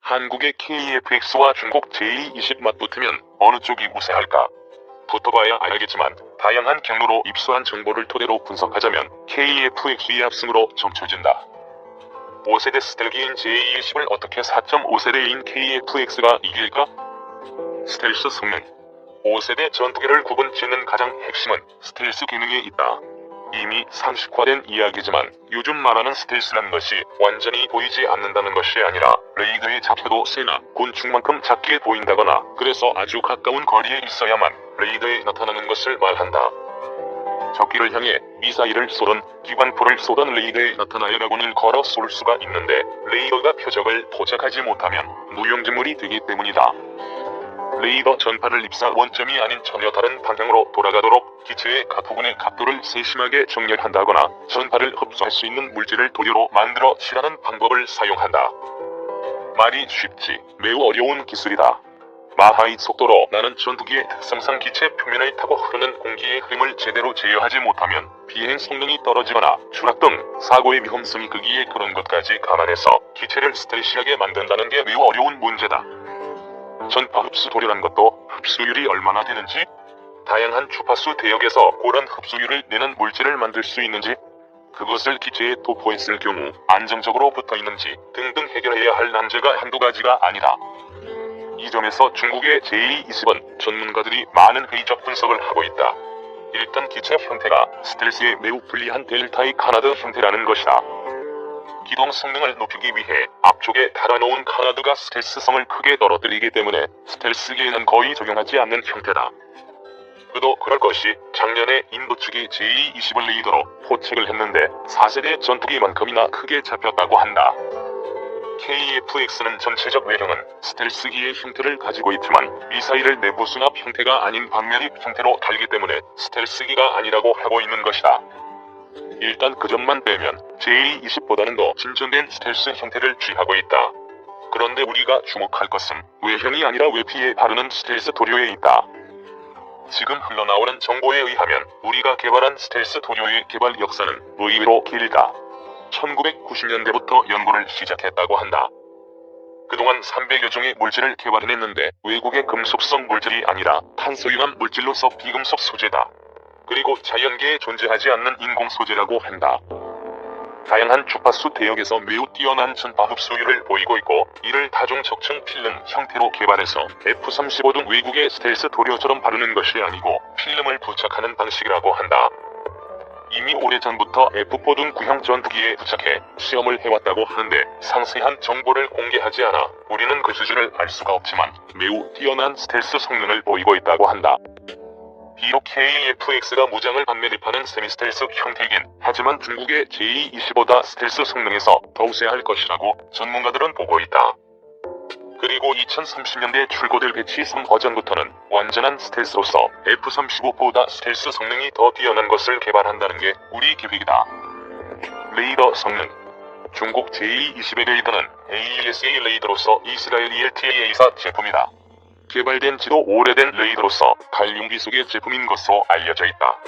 한국의 KF-X와 중국 JE20 맞붙으면 어느 쪽이 우세할까? 붙어봐야 알겠지만 다양한 경로로 입수한 정보를 토대로 분석하자면 KF-X의 압승으로 점쳐진다. 5세대 스텔기인 JE20을 어떻게 4.5세대인 KF-X가 이길까? 스텔스 성능. 5세대 전투기를 구분짓는 가장 핵심은 스텔스 기능에 있다. 이미 상식화된 이야기지만 요즘 말하는 스텔스라는 것이 완전히 보이지 않는다는 것이 아니라 레이더에 잡혀도 새나 곤충만큼 작게 보인다거나 그래서 아주 가까운 거리에 있어야만 레이더에 나타나는 것을 말한다. 적기를 향해 미사일을 쏘든 기관포를 쏘든 레이더에 나타나야 라곤을 걸어 쏠 수가 있는데 레이더가 표적을 포착하지 못하면 무용지물이 되기 때문이다. 레이더 전파를 입사 원점이 아닌 전혀 다른 방향으로 돌아가도록 기체의 각 부분의 각도를 세심하게 정렬한다거나 전파를 흡수할 수 있는 물질을 도료로 만들어 칠하는 방법을 사용한다. 말이 쉽지 매우 어려운 기술이다. 마하의 속도로 나는 전투기의 특성상 기체 표면을 타고 흐르는 공기의 흐름을 제대로 제어하지 못하면 비행 성능이 떨어지거나 추락 등 사고의 위험성이 크기에 그런 것까지 감안해서 기체를 스텔시하게 만든다는 게 매우 어려운 문제다. 전파 흡수 도료란 것도 흡수율이 얼마나 되는지, 다양한 주파수 대역에서 그런 흡수율을 내는 물질을 만들 수 있는지, 그것을 기체에 도포했을 경우 안정적으로 붙어있는지 등등 해결해야 할 난제가 한두 가지가 아니다. 이 점에서 중국의 JE20은 전문가들이 많은 회의적 분석을 하고 있다. 일단 기체 형태가 스텔스에 매우 불리한 델타의 카나드 형태라는 것이다. 기동 성능을 높이기 위해 앞쪽에 달아놓은 카나드가 스텔스성을 크게 떨어뜨리기 때문에 스텔스기에는 거의 적용하지 않는 형태다. 그도 그럴 것이 작년에 인도 측이 JE20을 레이더로 포착을 했는데 4세대 전투기만큼이나 크게 잡혔다고 한다. KF-X는 전체적 외형은 스텔스기의 형태를 가지고 있지만 미사일을 내부 수납 형태가 아닌 방매립 형태로 달기 때문에 스텔스기가 아니라고 하고 있는 것이다. 일단 그 점만 빼면 JE20보다는 더 진전된 스텔스 형태를 취하고 있다. 그런데 우리가 주목할 것은 외형이 아니라 외피에 바르는 스텔스 도료에 있다. 지금 흘러나오는 정보에 의하면 우리가 개발한 스텔스 도료의 개발 역사는 의외로 길다. 1990년대부터 연구를 시작했다고 한다. 그동안 300여 종의 물질을 개발해냈는데 외국의 금속성 물질이 아니라 탄소융합 물질로서 비금속 소재다. 그리고 자연계에 존재하지 않는 인공 소재라고 한다. 다양한 주파수 대역에서 매우 뛰어난 전파 흡수율을 보이고 있고 이를 다중적층 필름 형태로 개발해서 F-35 등 외국의 스텔스 도료처럼 바르는 것이 아니고 필름을 부착하는 방식이라고 한다. 이미 오래전부터 F-4 등 구형 전투기에 부착해 시험을 해왔다고 하는데 상세한 정보를 공개하지 않아 우리는 그 수준을 알 수가 없지만 매우 뛰어난 스텔스 성능을 보이고 있다고 한다. 비록 KF-X가 무장을 반매립하는 세미스텔스 형태이긴 하지만 중국의 JE20보다 스텔스 성능에서 더 우세할 것이라고 전문가들은 보고 있다. 그리고 2030년대 출고될 배치 3 버전부터는 완전한 스텔스로서 F-35보다 스텔스 성능이 더 뛰어난 것을 개발한다는 게 우리 계획이다. 레이더 성능. 중국 JE20의 레이더는 AESA 레이더로서 이스라엘 ELTA사 제품이다. 개발된 지도 오래된 레이더로서 갈륨기 속의 제품인 것으로 알려져 있다.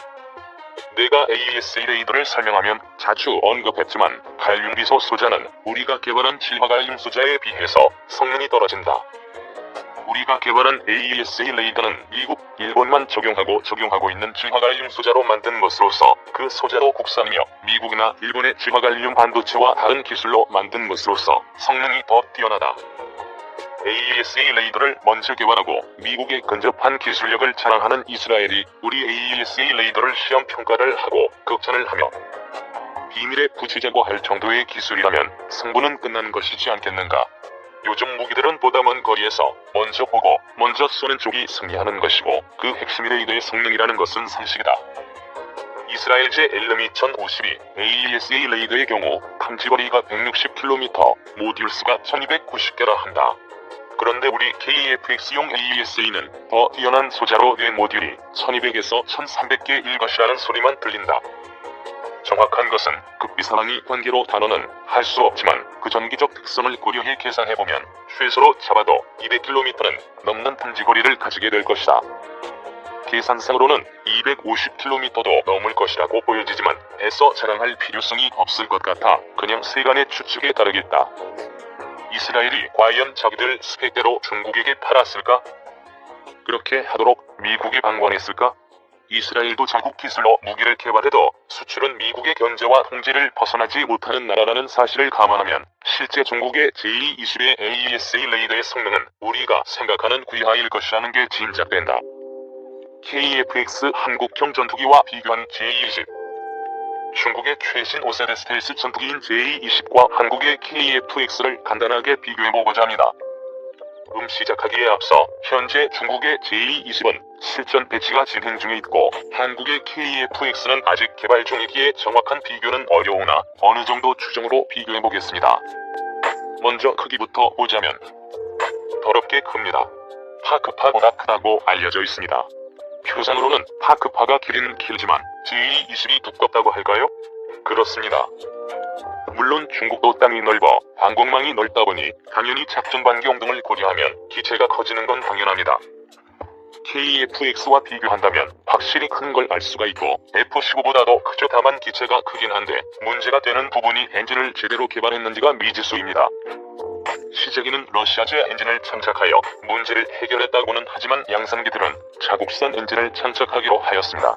내가 AESA 레이더를 설명하면 자주 언급했지만 갈륨비소 소자는 우리가 개발한 질화갈륨 소자에 비해서 성능이 떨어진다. 우리가 개발한 AESA 레이더는 미국, 일본만 적용하고 있는 질화갈륨 소자로 만든 것으로서 그 소자도 국산이며 미국이나 일본의 질화갈륨 반도체와 다른 기술로 만든 것으로서 성능이 더 뛰어나다. AESA 레이더를 먼저 개발하고 미국에 근접한 기술력을 자랑하는 이스라엘이 우리 AESA 레이더를 시험 평가를 하고 극찬을 하며 비밀에 붙이자고 할 정도의 기술이라면 승부는 끝난 것이지 않겠는가. 요즘 무기들은 보다 먼 거리에서 먼저 보고 먼저 쏘는 쪽이 승리하는 것이고 그 핵심이 레이더의 성능이라는 것은 상식이다. 이스라엘제 엘름이 1052 AESA 레이더의 경우 탐지거리가 160km, 모듈 수가 1290개라 한다. 그런데 우리 KF-X용 AESA는 더 뛰어난 소자로 된 모듈이 1200에서 1300개일 것이라는 소리만 들린다. 정확한 것은 극비사항이 관계로 단어는 할 수 없지만 그 전기적 특성을 고려해 계산해보면 최소로 잡아도 200km는 넘는 탐지거리를 가지게 될 것이다. 계산상으로는 250km도 넘을 것이라고 보여지지만 애써 자랑할 필요성이 없을 것 같아 그냥 세간의 추측에 따르겠다. 이스라엘이 과연 자기들 스펙대로 중국에게 팔았을까? 그렇게 하도록 미국이 방관했을까? 이스라엘도 자국 기술로 무기를 개발해도 수출은 미국의 견제와 통제를 벗어나지 못하는 나라라는 사실을 감안하면 실제 중국의 제220의 AESA 레이더의 성능은 우리가 생각하는 귀하일 것이라는 게 짐작된다. KF-X 한국형 전투기와 비교한 제20. 중국의 최신 5세대 스텔스 전투기인 제20과 한국의 KF-X를 간단하게 비교해보고자 합니다. 시작하기에 앞서 현재 중국의 제20은 실전 배치가 진행 중에 있고 한국의 KF-X는 아직 개발 중이기에 정확한 비교는 어려우나 어느 정도 추정으로 비교해보겠습니다. 먼저 크기부터 보자면 더럽게 큽니다. 파크파보다 크다고 알려져 있습니다. 표상으로는 파크파가 길이는 길지만 제20이 두껍다고 할까요? 그렇습니다. 물론 중국도 땅이 넓어 항공망이 넓다 보니 당연히 작전 반경 등을 고려하면 기체가 커지는 건 당연합니다. KF-X와 비교한다면 확실히 큰 걸 알 수가 있고 F-15보다도 크죠. 다만 기체가 크긴 한데 문제가 되는 부분이 엔진을 제대로 개발했는지가 미지수입니다. 시제기는 러시아제 엔진을 장착하여 문제를 해결했다고는 하지만 양산기들은 자국산 엔진을 장착하기로 하였습니다.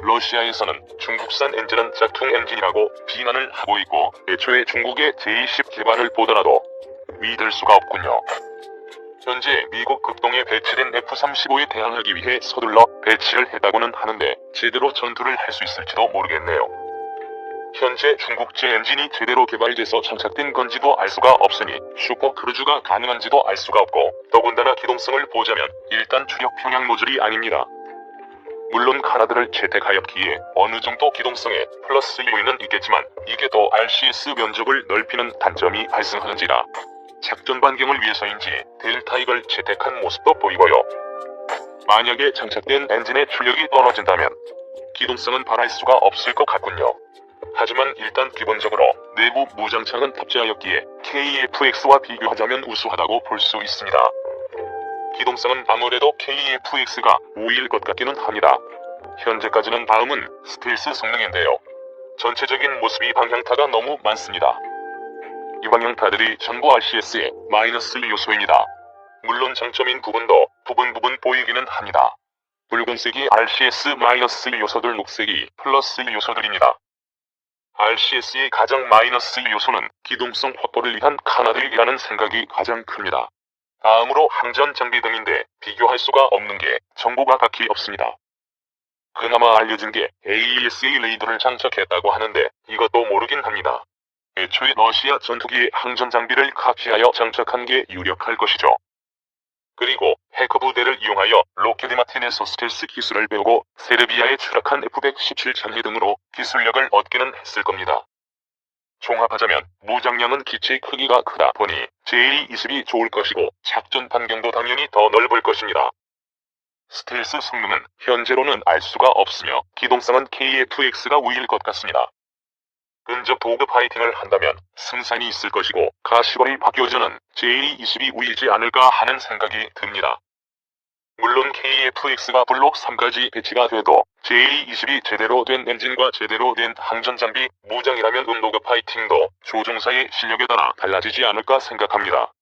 러시아에서는 중국산 엔진은 짝퉁 엔진이라고 비난을 하고 있고 애초에 중국의 제20 개발을 보더라도 믿을 수가 없군요. 현재 미국 극동에 배치된 F-35에 대항하기 위해 서둘러 배치를 했다고는 하는데 제대로 전투를 할 수 있을지도 모르겠네요. 현재 중국제 엔진이 제대로 개발돼서 장착된 건지도 알 수가 없으니 슈퍼 크루즈가 가능한지도 알 수가 없고 더군다나 기동성을 보자면 일단 추력 평양 노즐이 아닙니다. 물론 카나드를 채택하였기에 어느 정도 기동성에 플러스 요인은 있겠지만 이게 더 RCS 면적을 넓히는 단점이 발생하는지라 작전 반경을 위해서인지 델타 이걸 채택한 모습도 보이고요. 만약에 장착된 엔진의 출력이 떨어진다면 기동성은 바랄 수가 없을 것 같군요. 하지만 일단 기본적으로 내부 무장창은 탑재하였기에 KF-X와 비교하자면 우수하다고 볼 수 있습니다. 기동성은 아무래도 KF-X가 우위일 것 같기는 합니다. 현재까지는 다음은 스텔스 성능인데요. 전체적인 모습이 방향타가 너무 많습니다. 이 방향타들이 전부 RCS의 마이너스 요소입니다. 물론 장점인 부분도 부분 보이기는 합니다. 붉은색이 RCS 마이너스 요소들, 녹색이 플러스 요소들입니다. RCS의 가장 마이너스 요소는 기동성 확보를 위한 카나들이라는 생각이 가장 큽니다. 다음으로 항전 장비 등인데 비교할 수가 없는 게 정보가 딱히 없습니다. 그나마 알려진 게 AESA 레이더를 장착했다고 하는데 이것도 모르긴 합니다. 애초에 러시아 전투기의 항전 장비를 카피하여 장착한 게 유력할 것이죠. 그리고 해커 부대를 이용하여 로켓 마틴에서 스텔스 기술을 배우고 세르비아에 추락한 F-117 잔해 등으로 기술력을 얻기는 했을 겁니다. 종합하자면 무장량은 기체 크기가 크다 보니 제20이 좋을 것이고 작전 반경도 당연히 더 넓을 것입니다. 스텔스 성능은 현재로는 알 수가 없으며 기동성은 KF-X가 우위일 것 같습니다. 근접 도그 파이팅을 한다면 승산이 있을 것이고 가시거리 박교전은 제20이 우위이지 않을까 하는 생각이 듭니다. 물론 KF-X가 블록 3까지 배치가 돼도 제20이 제대로 된 엔진과 제대로 된 항전 장비, 무장이라면 운도그 파이팅도 조종사의 실력에 따라 달라지지 않을까 생각합니다.